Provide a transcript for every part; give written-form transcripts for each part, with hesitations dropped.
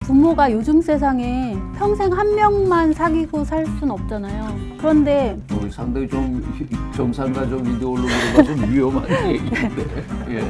부모가 요즘 세상에 평생 한 명만 사귀고 살 순 없잖아요. 그런데 상당히 좀 정상가족 이데올로기로 봐서 위험한 얘기인데. 예.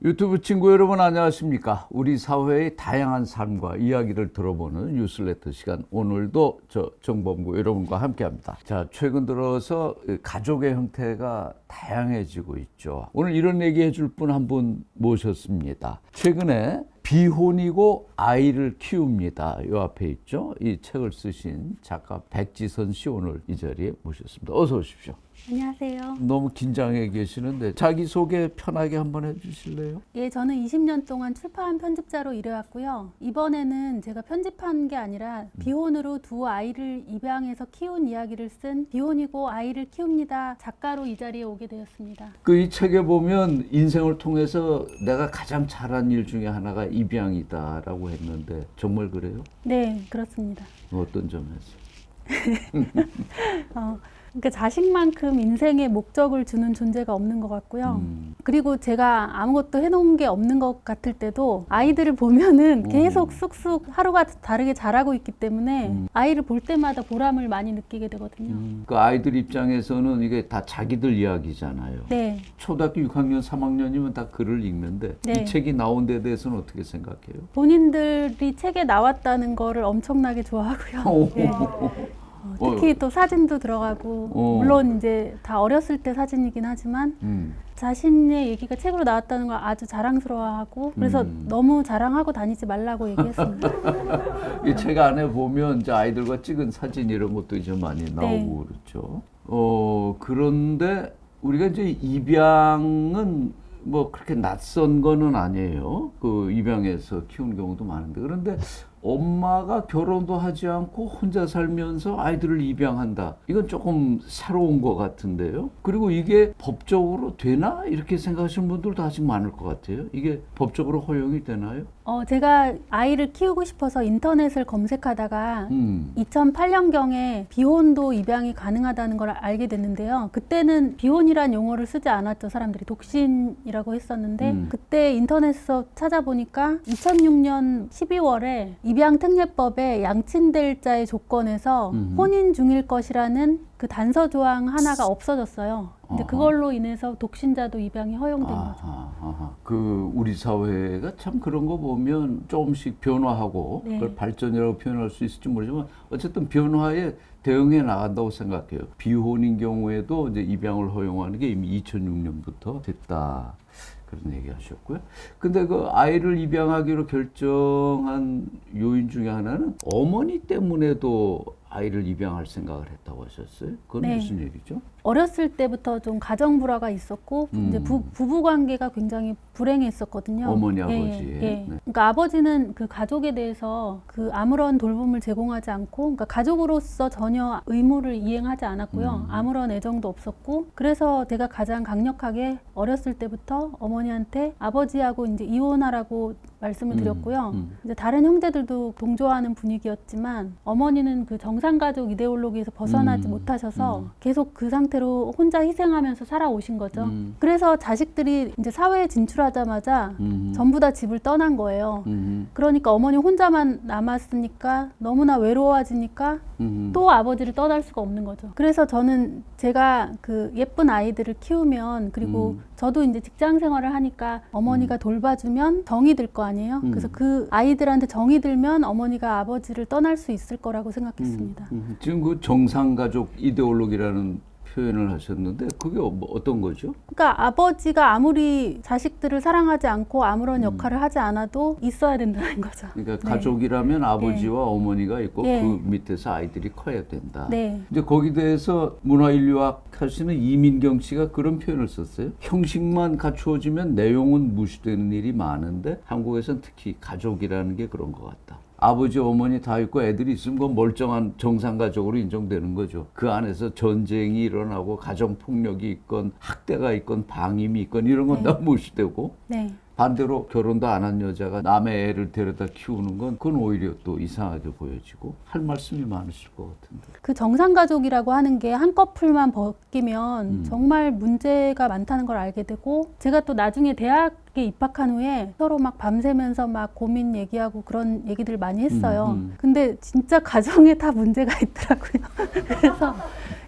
유튜브 친구 여러분 안녕하십니까? 우리 사회의 다양한 삶과 이야기를 들어보는 뉴스레터 시간, 오늘도 저 정범구 여러분과 함께합니다. 자, 최근 들어서 가족의 형태가 다양해지고 있죠. 오늘 이런 얘기 해줄 분 한 분 모셨습니다. 최근에 비혼이고 아이를 키웁니다. 이 앞에 있죠. 이 책을 쓰신 작가 백지선 씨 오늘 이 자리에 모셨습니다. 어서 오십시오. 안녕하세요. 너무 긴장해 계시는데 자기소개 편하게 한번 해주실래요? 예, 저는 20년 동안 출판 편집자로 일해왔고요. 이번에는 제가 편집한 게 아니라 비혼으로 두 아이를 입양해서 키운 이야기를 쓴 비혼이고 아이를 키웁니다 작가로 이 자리에 오게 되었습니다. 그 이 책에 보면 인생을 통해서 내가 가장 잘한 일 중에 하나가 입양이다라고 했는데 정말 그래요? 네, 그렇습니다. 어떤 점에서? 그러니까 자식만큼 인생에 목적을 주는 존재가 없는 것 같고요. 그리고 제가 아무것도 해놓은 게 없는 것 같을 때도 아이들을 보면은 계속 쑥쑥 하루가 다르게 자라고 있기 때문에 아이를 볼 때마다 보람을 많이 느끼게 되거든요. 그 아이들 입장에서는 이게 다 자기들 이야기잖아요. 네. 초등학교 6학년, 3학년이면 다 글을 읽는데 네. 이 책이 나온 데에 대해서는 어떻게 생각해요? 본인들이 책에 나왔다는 거를 엄청나게 좋아하고요. 네. 특히 또 사진도 들어가고 물론 이제 다 어렸을 때 사진이긴 하지만 자신의 얘기가 책으로 나왔다는 걸 아주 자랑스러워하고 그래서 너무 자랑하고 다니지 말라고 얘기했습니다. 이 책 안에 보면 이제 아이들과 찍은 사진 이런 것도 이제 많이 나오고 그렇죠. 그런데 우리가 이제 입양은 뭐 그렇게 낯선 거는 아니에요. 그 입양해서 키우는 경우도 많은데, 그런데 엄마가 결혼도 하지 않고 혼자 살면서 아이들을 입양한다. 이건 조금 새로운 것 같은데요. 그리고 이게 법적으로 되나? 이렇게 생각하시는 분들도 아직 많을 것 같아요. 이게 법적으로 허용이 되나요? 제가 아이를 키우고 싶어서 인터넷을 검색하다가 2008년경에 비혼도 입양이 가능하다는 걸 알게 됐는데요. 그때는 비혼이란 용어를 쓰지 않았죠. 사람들이 독신이라고 했었는데 그때 인터넷에서 찾아보니까 2006년 12월에 입양특례법에 양친될 자의 조건에서 혼인 중일 것이라는 그 단서 조항 하나가 없어졌어요. 근데 그걸로 인해서 독신자도 입양이 허용된 거죠. 그 우리 사회가 참 그런 거 보면 조금씩 변화하고 네. 그걸 발전이라고 표현할 수 있을지 모르지만 어쨌든 변화에 대응해 나간다고 생각해요. 비혼인 경우에도 이제 입양을 허용하는 게 이미 2006년부터 됐다. 그런 얘기 하셨고요. 근데 그 아이를 입양하기로 결정한 요인 중에 하나는 어머니 때문에도 아이를 입양할 생각을 했다고 하셨어요. 그건 네. 무슨 얘기죠? 어렸을 때부터 좀 가정 불화가 있었고 이제 부부 관계가 굉장히 불행했었거든요. 어머니 아버지의. 네. 네. 그러니까 아버지는 그 가족에 대해서 그 아무런 돌봄을 제공하지 않고, 그러니까 가족으로서 전혀 의무를 이행하지 않았고요. 아무런 애정도 없었고, 그래서 제가 가장 강력하게 어렸을 때부터 어머니한테 아버지하고 이제 이혼하라고 말씀을 드렸고요. 이제 다른 형제들도 동조하는 분위기였지만 어머니는 그 정상가족 이데올로기에서 벗어나지 못하셔서 계속 그 상태로 혼자 희생하면서 살아오신 거죠. 그래서 자식들이 이제 사회에 진출하자마자 전부 다 집을 떠난 거예요. 그러니까 어머니 혼자만 남았으니까 너무나 외로워지니까 또 아버지를 떠날 수가 없는 거죠. 그래서 저는 제가 그 예쁜 아이들을 키우면, 그리고 저도 이제 직장 생활을 하니까 어머니가 돌봐주면 정이 들 거 아니에요. 그래서 그 아이들한테 정이 들면 어머니가 아버지를 떠날 수 있을 거라고 생각했습니다. 지금 그 정상가족 이데올로기라는 표현을 하셨는데 그게 어떤 거죠? 그러니까 아버지가 아무리 자식들을 사랑하지 않고 아무런 역할을 하지 않아도 있어야 된다는 거죠. 그러니까 네. 가족이라면 아버지와 어머니가 있고 네. 그 밑에서 아이들이 커야 된다. 네. 이제 거기에 대해서 문화인류학 하시는 이민경 씨가 그런 표현을 썼어요. 형식만 갖추어지면 내용은 무시되는 일이 많은데 한국에서는 특히 가족이라는 게 그런 것 같다. 아버지, 어머니 다 있고 애들이 있으면 그건 멀쩡한 정상가족으로 인정되는 거죠. 그 안에서 전쟁이 일어나고 가정폭력이 있건 학대가 있건 방임이 있건 이런 건 다 무시되고 네. 반대로 결혼도 안 한 여자가 남의 애를 데려다 키우는 건 그건 오히려 또 이상하게 보여지고 할 말씀이 많으실 것 같은데. 그 정상가족이라고 하는 게 한 커플만 바뀌면 정말 문제가 많다는 걸 알게 되고, 제가 또 나중에 대학에 입학한 후에 서로 막 밤새면서 막 고민 얘기하고 그런 얘기들 많이 했어요. 근데 진짜 가정에 다 문제가 있더라고요. 그래서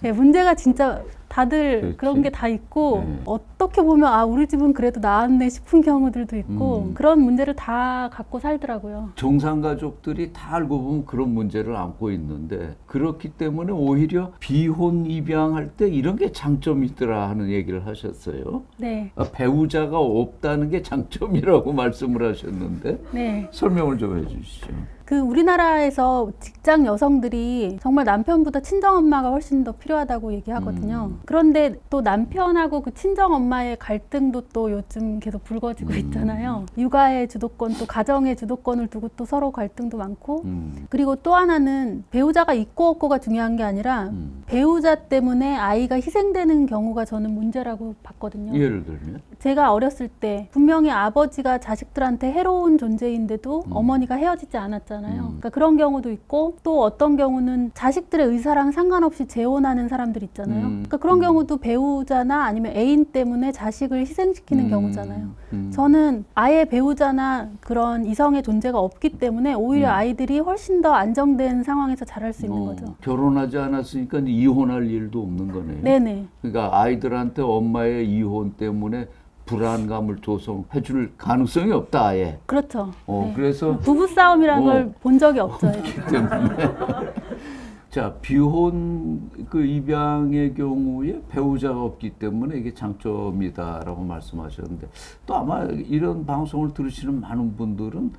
예, 문제가 진짜 다들 그렇지. 그런 게 다 있고, 네. 어떻게 보면 아 우리 집은 그래도 나았네 싶은 경우들도 있고, 그런 문제를 다 갖고 살더라고요. 정상가족들이 다 알고 보면 그런 문제를 안고 있는데, 그렇기 때문에 오히려 비혼 입양할 때 이런 게 장점이 있더라 하는 얘기를 하셨어요. 네, 배우자가 없다는 게 장점이라고 말씀을 하셨는데 네. 설명을 좀 해주시죠. 그 우리나라에서 직장 여성들이 정말 남편보다 친정엄마가 훨씬 더 필요하다고 얘기하거든요. 그런데 또 남편하고 그 친정엄마의 갈등도 또 요즘 계속 불거지고 있잖아요. 육아의 주도권, 또 가정의 주도권을 두고 또 서로 갈등도 많고, 그리고 또 하나는 배우자가 있고 없고가 중요한 게 아니라 배우자 때문에 아이가 희생되는 경우가 저는 문제라고 봤거든요. 예를 들면? 제가 어렸을 때 분명히 아버지가 자식들한테 해로운 존재인데도 어머니가 헤어지지 않았잖아요. 그러니까 그런 경우도 있고, 또 어떤 경우는 자식들의 의사랑 상관없이 재혼하는 사람들 있잖아요. 그러니까 그런 경우도 배우자나 아니면 애인 때문에 자식을 희생시키는 경우잖아요. 저는 아예 배우자나 그런 이성의 존재가 없기 때문에 오히려 아이들이 훨씬 더 안정된 상황에서 자랄 수 있는 거죠. 결혼하지 않았으니까 이혼할 일도 없는 거네요. 네네. 그러니까 아이들한테 엄마의 이혼 때문에 불안감을 조성해 줄 가능성이 없다, 아예. 그렇죠. 네. 그래서 부부싸움이라는 걸 본 적이 없죠. 때문에 자, 비혼 그 입양의 경우에 배우자가 없기 때문에 이게 장점이다라고 말씀하셨는데, 또 아마 이런 방송을 들으시는 많은 분들은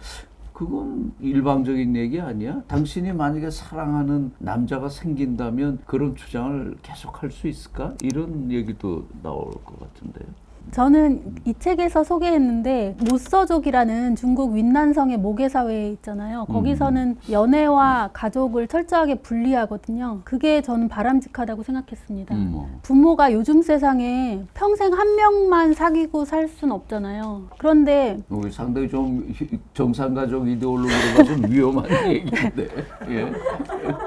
그건 일방적인 얘기 아니야? 당신이 만약에 사랑하는 남자가 생긴다면 그런 주장을 계속할 수 있을까? 이런 얘기도 나올 것 같은데요. 저는 이 책에서 소개했는데, 모서족이라는 중국 윈난성의 모계사회 있잖아요. 거기서는 연애와 가족을 철저하게 분리하거든요. 그게 저는 바람직하다고 생각했습니다. 부모가 요즘 세상에 평생 한 명만 사귀고 살 순 없잖아요. 그런데 우리 상당히 좀 정상가족 이데올로기로 봐서 위험한 얘기인데. 예.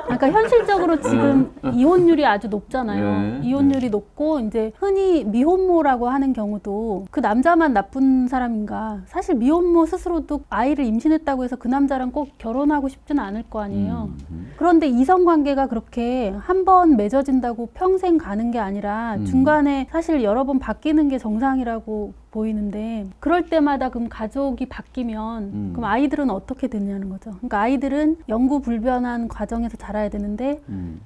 그러니까 현실적으로 지금 이혼율이 아주 높잖아요. 네. 이혼율이 높고, 이제 흔히 미혼모라고 하는 경우도 그 남자만 나쁜 사람인가. 사실 미혼모 스스로도 아이를 임신했다고 해서 그 남자랑 꼭 결혼하고 싶지는 않을 거 아니에요. 그런데 이성관계가 그렇게 한 번 맺어진다고 평생 가는 게 아니라 중간에 사실 여러 번 바뀌는 게 정상이라고 보이는데, 그럴 때마다 그럼 가족이 바뀌면 그럼 아이들은 어떻게 되냐는 거죠. 그러니까 아이들은 영구불변한 과정에서 자라야 되는데,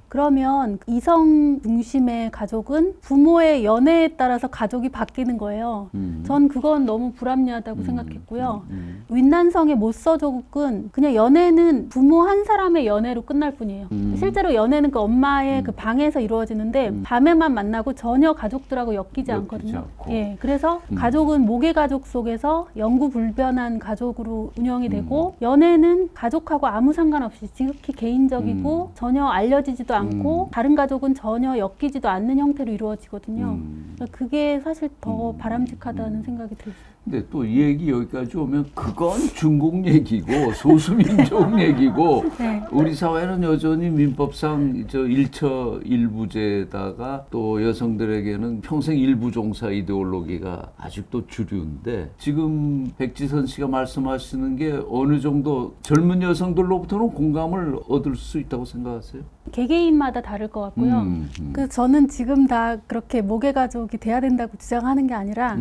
그러면 이성 중심의 가족은 부모의 연애에 따라서 가족이 바뀌는 거예요. 전 그건 너무 불합리하다고 생각했고요. 윈난성의 모서족은 그냥 연애는 부모 한 사람의 연애로 끝날 뿐이에요. 실제로 연애는 그 엄마의 그 방에서 이루어지는데 밤에만 만나고 전혀 가족들하고 엮이지 않거든요. 않고. 예, 그래서 가족은 모계 가족 속에서 영구불변한 가족으로 운영이 되고, 연애는 가족하고 아무 상관없이 지극히 개인적이고 전혀 알려지지도 않고 다른 가족은 전혀 엮이지도 않는 형태로 이루어지거든요. 그러니까 그게 사실 더 바람직하다는 생각이 들었어요. 근데 또 이 얘기 여기까지 오면 그건 중국 얘기고 소수민족 얘기고, 네. 우리 사회는 여전히 민법상 일처 일부제에다가 또 여성들에게는 평생 일부종사 이데올로기가 아직도 주류인데, 지금 백지선 씨가 말씀하시는 게 어느 정도 젊은 여성들로부터는 공감을 얻을 수 있다고 생각하세요? 개개인마다 다를 것 같고요. 그래서 저는 지금 다 그렇게 모계가족이 돼야 된다고 주장하는 게 아니라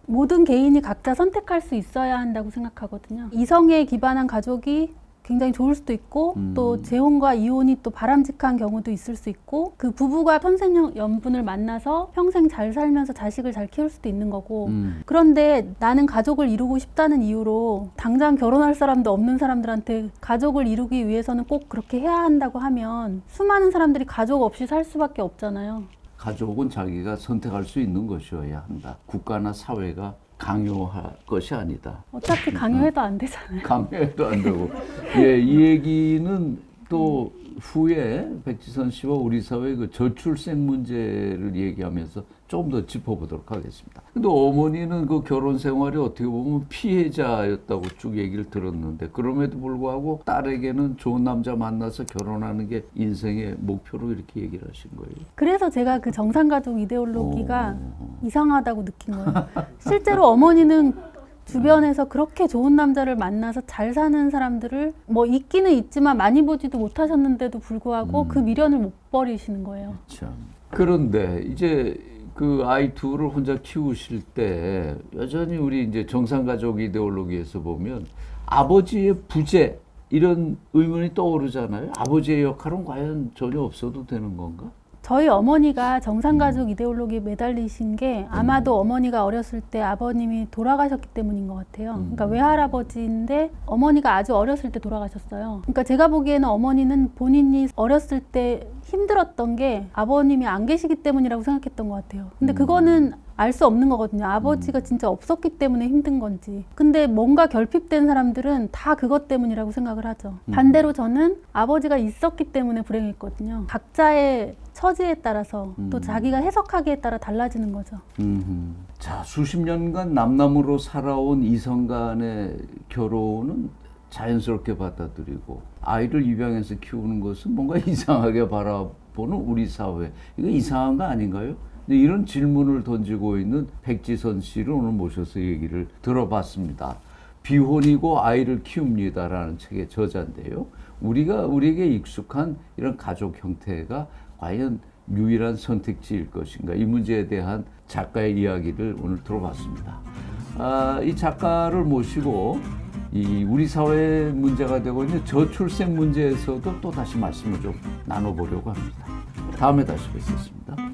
모든 개인이 각자 선택할 수 있어야 한다고 생각하거든요. 이성에 기반한 가족이 굉장히 좋을 수도 있고, 또 재혼과 이혼이 또 바람직한 경우도 있을 수 있고, 그 부부가 천생연분을 만나서 평생 잘 살면서 자식을 잘 키울 수도 있는 거고, 그런데 나는 가족을 이루고 싶다는 이유로 당장 결혼할 사람도 없는 사람들한테 가족을 이루기 위해서는 꼭 그렇게 해야 한다고 하면 수많은 사람들이 가족 없이 살 수밖에 없잖아요. 가족은 자기가 선택할 수 있는 것이어야 한다. 국가나 사회가 강요할 것이 아니다. 어차피 강요해도 안 되잖아요. 강요해도 안 되고. 예, 이 얘기는 또 후에 백지선 씨와 우리 사회의 그 저출생 문제를 얘기하면서 조금 더 짚어보도록 하겠습니다. 근데 어머니는 그 결혼 생활이 어떻게 보면 피해자였다고 쭉 얘기를 들었는데 그럼에도 불구하고 딸에게는 좋은 남자 만나서 결혼하는 게 인생의 목표로 이렇게 얘기를 하신 거예요. 그래서 제가 그 정상가족 이데올로기가 이상하다고 느낀 거예요. 실제로 어머니는 주변에서 그렇게 좋은 남자를 만나서 잘 사는 사람들을 뭐 있기는 있지만 많이 보지도 못하셨는데도 불구하고 그 미련을 못 버리시는 거예요. 참. 그런데 이제 그 아이 둘을 혼자 키우실 때 여전히 우리 이제 정상가족 이데올로기에서 보면 아버지의 부재 이런 의문이 떠오르잖아요. 아버지의 역할은 과연 전혀 없어도 되는 건가? 저희 어머니가 정상가족 이데올로기에 매달리신 게 아마도 어머니가 어렸을 때 아버님이 돌아가셨기 때문인 것 같아요. 그러니까 외할아버지인데 어머니가 아주 어렸을 때 돌아가셨어요. 그러니까 제가 보기에는 어머니는 본인이 어렸을 때 힘들었던 게 아버님이 안 계시기 때문이라고 생각했던 것 같아요. 근데 그거는 알 수 없는 거거든요. 아버지가 진짜 없었기 때문에 힘든 건지. 근데 뭔가 결핍된 사람들은 다 그것 때문이라고 생각을 하죠. 반대로 저는 아버지가 있었기 때문에 불행했거든요. 각자의 처지에 따라서 또 자기가 해석하기에 따라 달라지는 거죠. 자, 수십 년간 남남으로 살아온 이성 간의 결혼은 자연스럽게 받아들이고 아이를 입양해서 키우는 것은 뭔가 이상하게 바라보는 우리 사회. 이거 이상한 거 아닌가요? 근데 이런 질문을 던지고 있는 백지선 씨를 오늘 모셔서 얘기를 들어봤습니다. 비혼이고 아이를 키웁니다라는 책의 저자인데요. 우리에게 익숙한 이런 가족 형태가 과연 유일한 선택지일 것인가? 이 문제에 대한 작가의 이야기를 오늘 들어봤습니다. 이 작가를 모시고 이 우리 사회의 문제가 되고 있는 저출생 문제에서도 또 다시 말씀을 좀 나눠보려고 합니다. 다음에 다시 뵙겠습니다.